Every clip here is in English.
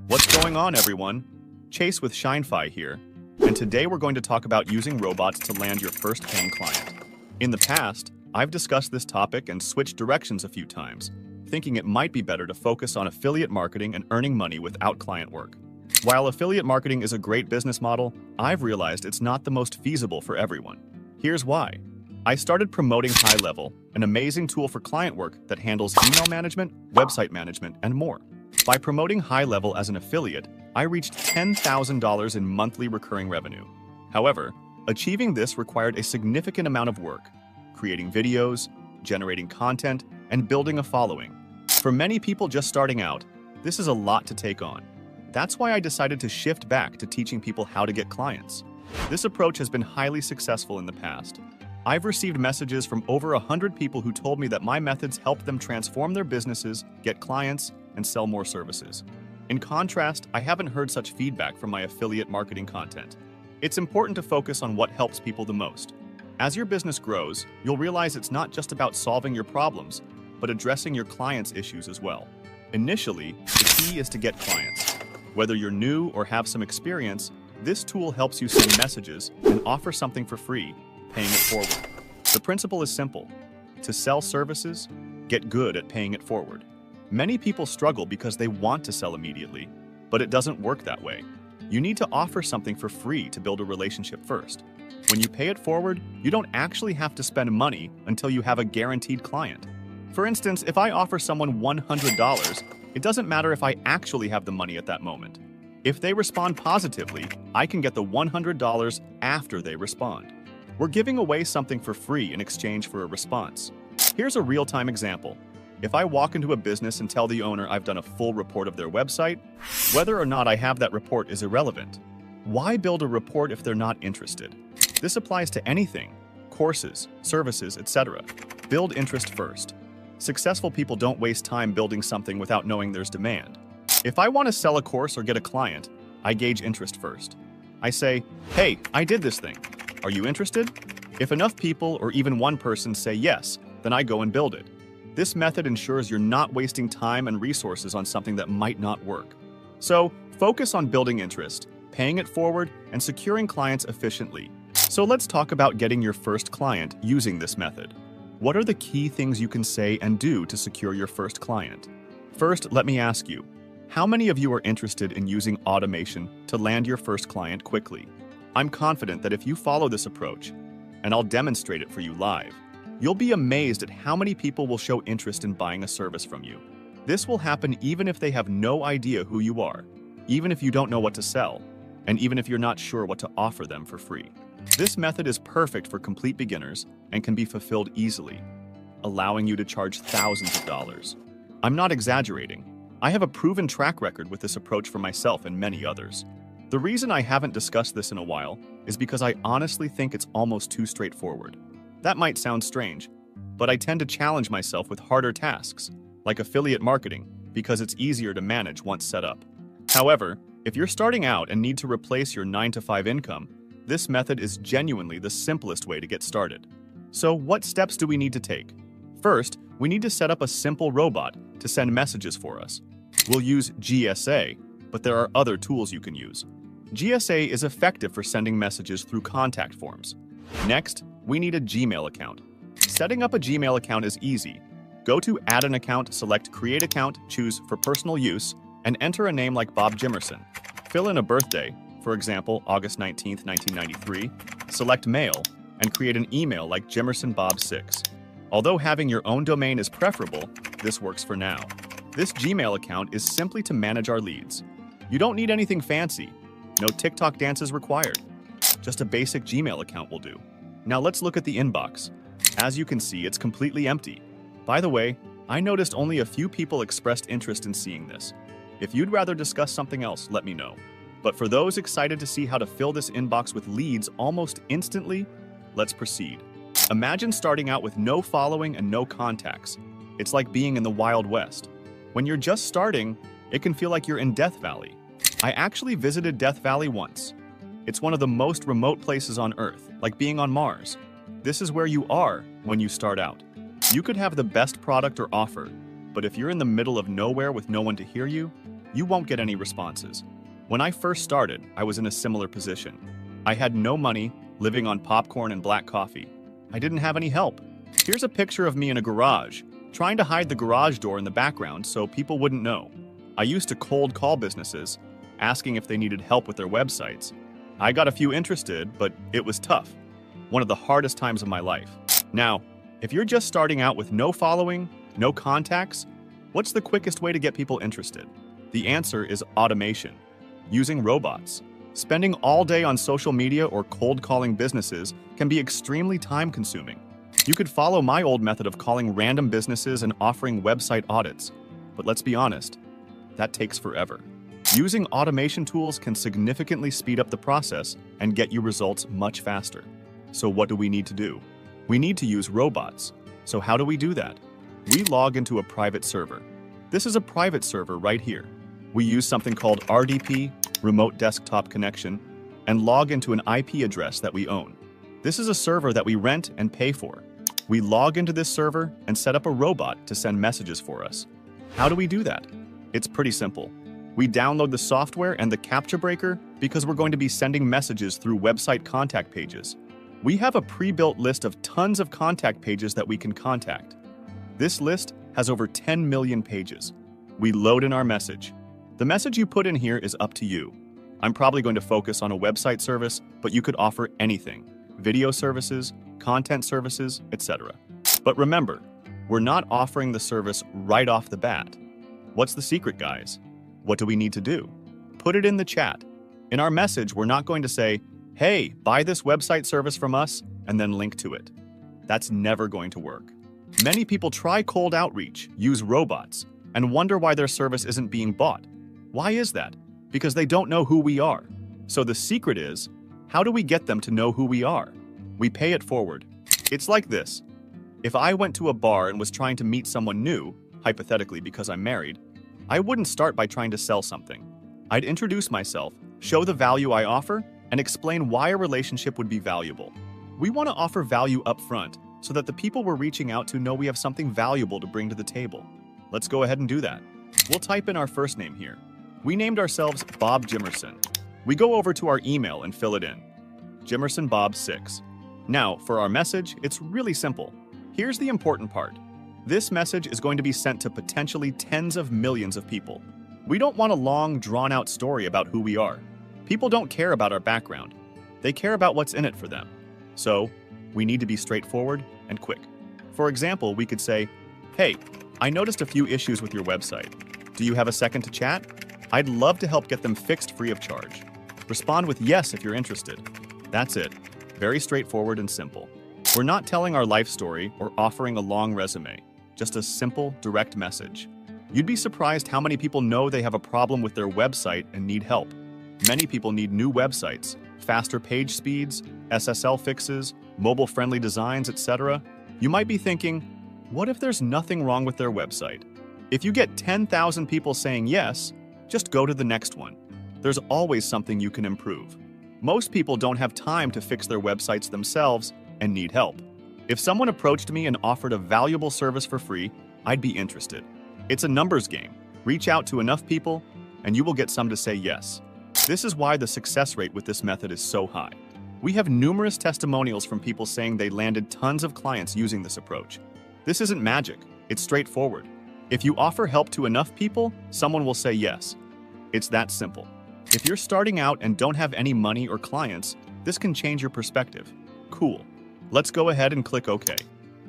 What's going on, everyone? Chase with ShineFi here, and today we're going to talk about using robots to land your first paying client. In the past, I've discussed this topic and switched directions a few times, thinking it might be better to focus on affiliate marketing and earning money without client work. While affiliate marketing is a great business model, I've realized it's not the most feasible for everyone. Here's why. I started promoting HighLevel, an amazing tool for client work that handles email management, website management, and more. By promoting HighLevel as an affiliate, I reached $10,000 in monthly recurring revenue. However, achieving this required a significant amount of work, creating videos, generating content, and building a following. For many people just starting out, this is a lot to take on. That's why I decided to shift back to teaching people how to get clients. This approach has been highly successful in the past. I've received messages from over 100 people who told me that my methods helped them transform their businesses, get clients, and sell more services. In contrast, I haven't heard such feedback from my affiliate marketing content. It's important to focus on what helps people the most. As your business grows, you'll realize it's not just about solving your problems, but addressing your clients' issues as well. Initially, the key is to get clients. Whether you're new or have some experience, this tool helps you send messages and offer something for free, paying it forward. The principle is simple. To sell services, get good at paying it forward. Many people struggle because they want to sell immediately, but it doesn't work that way. You need to offer something for free to build a relationship first. When you pay it forward, you don't actually have to spend money until you have a guaranteed client. For instance, if I offer someone $100, it doesn't matter if I actually have the money at that moment. If they respond positively, I can get the $100 after they respond. We're giving away something for free in exchange for a response. Here's a real-time example. If I walk into a business and tell the owner I've done a full report of their website, whether or not I have that report is irrelevant. Why build a report if they're not interested? This applies to anything, courses, services, etc. Build interest first. Successful people don't waste time building something without knowing there's demand. If I want to sell a course or get a client, I gauge interest first. I say, hey, I did this thing. Are you interested? If enough people or even one person say yes, then I go and build it. This method ensures you're not wasting time and resources on something that might not work. So, focus on building interest, paying it forward, and securing clients efficiently. So let's talk about getting your first client using this method. What are the key things you can say and do to secure your first client? First, let me ask you, how many of you are interested in using automation to land your first client quickly? I'm confident that if you follow this approach, and I'll demonstrate it for you live, you'll be amazed at how many people will show interest in buying a service from you. This will happen even if they have no idea who you are, even if you don't know what to sell, and even if you're not sure what to offer them for free. This method is perfect for complete beginners and can be fulfilled easily, allowing you to charge thousands of dollars. I'm not exaggerating. I have a proven track record with this approach for myself and many others. The reason I haven't discussed this in a while is because I honestly think it's almost too straightforward. That might sound strange, but I tend to challenge myself with harder tasks, like affiliate marketing, because it's easier to manage once set up. However, if you're starting out and need to replace your 9-to-5 income, this method is genuinely the simplest way to get started. So what steps do we need to take? First, we need to set up a simple robot to send messages for us. We'll use GSA, but there are other tools you can use. GSA is effective for sending messages through contact forms. Next, we need a Gmail account. Setting up a Gmail account is easy. Go to Add an Account, select Create Account, choose For Personal Use, and enter a name like Bob Jimerson. Fill in a birthday, for example, August 19, 1993, select Mail, and create an email like jimersonbob6. Although having your own domain is preferable, this works for now. This Gmail account is simply to manage our leads. You don't need anything fancy. No TikTok dances required. Just a basic Gmail account will do. Now let's look at the inbox. As you can see, it's completely empty. By the way, I noticed only a few people expressed interest in seeing this. If you'd rather discuss something else, let me know. But for those excited to see how to fill this inbox with leads almost instantly, let's proceed. Imagine starting out with no following and no contacts. It's like being in the Wild West. When you're just starting, it can feel like you're in Death Valley. I actually visited Death Valley once. It's one of the most remote places on Earth, like being on Mars. This is where you are when you start out. You could have the best product or offer, but if you're in the middle of nowhere with no one to hear you, you won't get any responses. When I first started, I was in a similar position. I had no money, living on popcorn and black coffee. I didn't have any help. Here's a picture of me in a garage, trying to hide the garage door in the background so people wouldn't know. I used to cold call businesses, asking if they needed help with their websites. I got a few interested, but it was tough. One of the hardest times of my life. Now, if you're just starting out with no following, no contacts, what's the quickest way to get people interested? The answer is automation. Using robots. Spending all day on social media or cold calling businesses can be extremely time-consuming. You could follow my old method of calling random businesses and offering website audits. But let's be honest, that takes forever. Using automation tools can significantly speed up the process and get you results much faster. So what do we need to do? We need to use robots. So how do we do that? We log into a private server. This is a private server right here. We use something called RDP, Remote Desktop Connection, and log into an IP address that we own. This is a server that we rent and pay for. We log into this server and set up a robot to send messages for us. How do we do that? It's pretty simple. We download the software and the CAPTCHA breaker because we're going to be sending messages through website contact pages. We have a pre-built list of tons of contact pages that we can contact. This list has over 10 million pages. We load in our message. The message you put in here is up to you. I'm probably going to focus on a website service, but you could offer anything: video services, content services, etc. But remember, we're not offering the service right off the bat. What's the secret, guys? What do we need to do? Put it in the chat. In our message, we're not going to say, "Hey, buy this website service from us," and then link to it. That's never going to work. Many people try cold outreach, use robots, and wonder why their service isn't being bought. Why is that? Because they don't know who we are. So the secret is, how do we get them to know who we are? We pay it forward. It's like this. If I went to a bar and was trying to meet someone new, hypothetically because I'm married, I wouldn't start by trying to sell something. I'd introduce myself, show the value I offer, and explain why a relationship would be valuable. We want to offer value up front so that the people we're reaching out to know we have something valuable to bring to the table. Let's go ahead and do that. We'll type in our first name here. We named ourselves Bob Jimerson. We go over to our email and fill it in. JimersonBob6. Now, for our message, it's really simple. Here's the important part. This message is going to be sent to potentially tens of millions of people. We don't want a long, drawn-out story about who we are. People don't care about our background. They care about what's in it for them. So, we need to be straightforward and quick. For example, we could say, "Hey, I noticed a few issues with your website. Do you have a second to chat? I'd love to help get them fixed free of charge." Respond with yes if you're interested. That's it. Very straightforward and simple. We're not telling our life story or offering a long resume, just a simple, direct message. You'd be surprised how many people know they have a problem with their website and need help. Many people need new websites, faster page speeds, SSL fixes, mobile-friendly designs, etc. You might be thinking, what if there's nothing wrong with their website? If you get 10,000 people saying yes, just go to the next one. There's always something you can improve. Most people don't have time to fix their websites themselves and need help. If someone approached me and offered a valuable service for free, I'd be interested. It's a numbers game. Reach out to enough people, and you will get some to say yes. This is why the success rate with this method is so high. We have numerous testimonials from people saying they landed tons of clients using this approach. This isn't magic, it's straightforward. If you offer help to enough people, someone will say yes. It's that simple. If you're starting out and don't have any money or clients, this can change your perspective. Cool. Let's go ahead and click OK.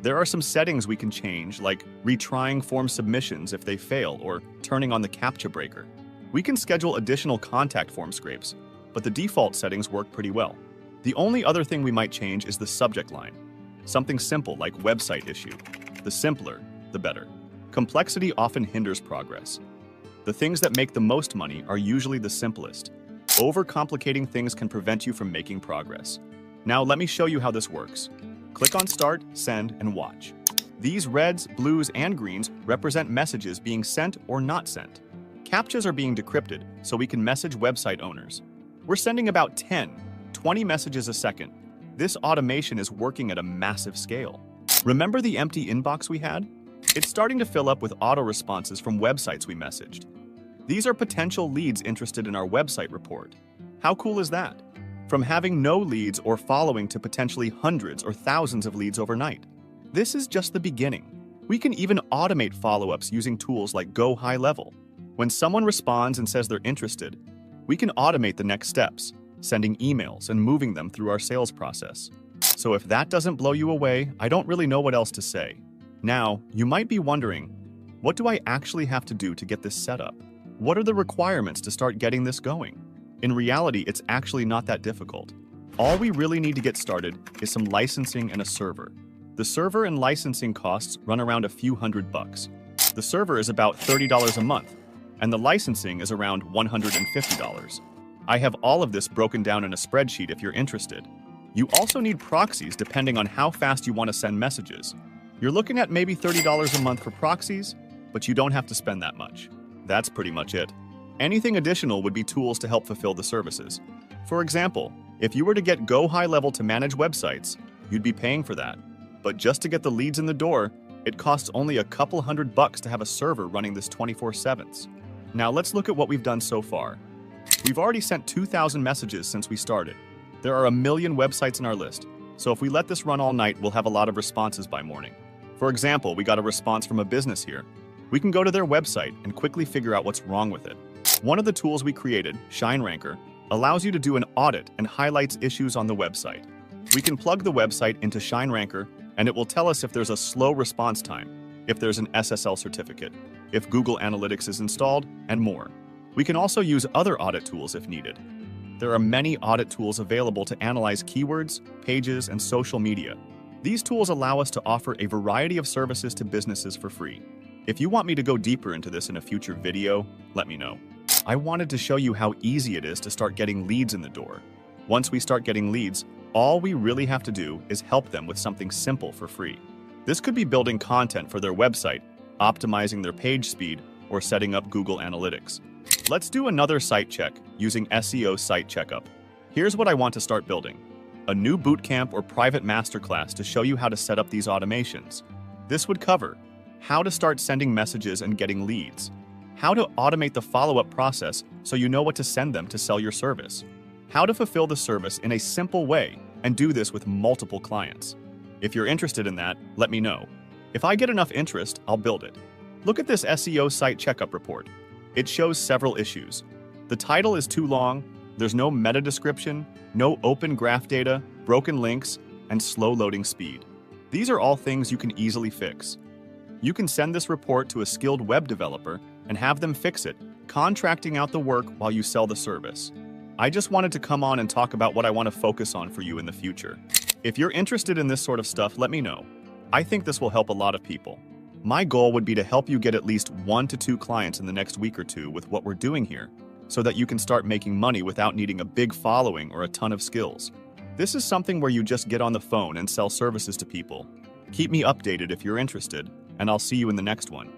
There are some settings we can change, like retrying form submissions if they fail or turning on the CAPTCHA breaker. We can schedule additional contact form scrapes, but the default settings work pretty well. The only other thing we might change is the subject line. Something simple like website issue. The simpler, the better. Complexity often hinders progress. The things that make the most money are usually the simplest. Overcomplicating things can prevent you from making progress. Now let me show you how this works. Click on Start, Send, and watch. These reds, blues, and greens represent messages being sent or not sent. CAPTCHAs are being decrypted so we can message website owners. We're sending about 20 messages a second. This automation is working at a massive scale. Remember the empty inbox we had? It's starting to fill up with auto responses from websites we messaged. These are potential leads interested in our website report. How cool is that? From having no leads or following to potentially hundreds or thousands of leads overnight. This is just the beginning. We can even automate follow-ups using tools like Go High Level. When someone responds and says they're interested, we can automate the next steps, sending emails and moving them through our sales process. So if that doesn't blow you away, I don't really know what else to say. Now, you might be wondering, what do I actually have to do to get this set up? What are the requirements to start getting this going? In reality, it's actually not that difficult. All we really need to get started is some licensing and a server. The server and licensing costs run around a few $100. The server is about $30 a month, and the licensing is around $150. I have all of this broken down in a spreadsheet if you're interested. You also need proxies depending on how fast you want to send messages. You're looking at maybe $30 a month for proxies, but you don't have to spend that much. That's pretty much it. Anything additional would be tools to help fulfill the services. For example, if you were to get Go High Level to manage websites, you'd be paying for that. But just to get the leads in the door, it costs only a couple $100 to have a server running this 24/7. Now let's look at what we've done so far. We've already sent 2,000 messages since we started. There are 1 million websites in our list, so if we let this run all night, we'll have a lot of responses by morning. For example, we got a response from a business here. We can go to their website and quickly figure out what's wrong with it. One of the tools we created, ShineRanker, allows you to do an audit and highlights issues on the website. We can plug the website into ShineRanker, and it will tell us if there's a slow response time, if there's an SSL certificate, if Google Analytics is installed, and more. We can also use other audit tools if needed. There are many audit tools available to analyze keywords, pages, and social media. These tools allow us to offer a variety of services to businesses for free. If you want me to go deeper into this in a future video, let me know. I wanted to show you how easy it is to start getting leads in the door. Once we start getting leads, all we really have to do is help them with something simple for free. This could be building content for their website, optimizing their page speed, or setting up Google Analytics. Let's do another site check using SEO Site Checkup. Here's what I want to start building: a new bootcamp or private masterclass to show you how to set up these automations. This would cover how to start sending messages and getting leads, how to automate the follow-up process so you know what to send them to sell your service, how to fulfill the service in a simple way and do this with multiple clients. If you're interested in that, let me know. If I get enough interest, I'll build it. Look at this SEO Site Checkup report. It shows several issues. The title is too long, there's no meta description, no open graph data, broken links, and slow loading speed. These are all things you can easily fix. You can send this report to a skilled web developer and have them fix it, contracting out the work while you sell the service. I just wanted to come on and talk about what I want to focus on for you in the future. If you're interested in this sort of stuff, let me know. I think this will help a lot of people. My goal would be to help you get at least 1 to 2 clients in the next week or two with what we're doing here, so that you can start making money without needing a big following or a ton of skills. This is something where you just get on the phone and sell services to people. Keep me updated if you're interested, and I'll see you in the next one.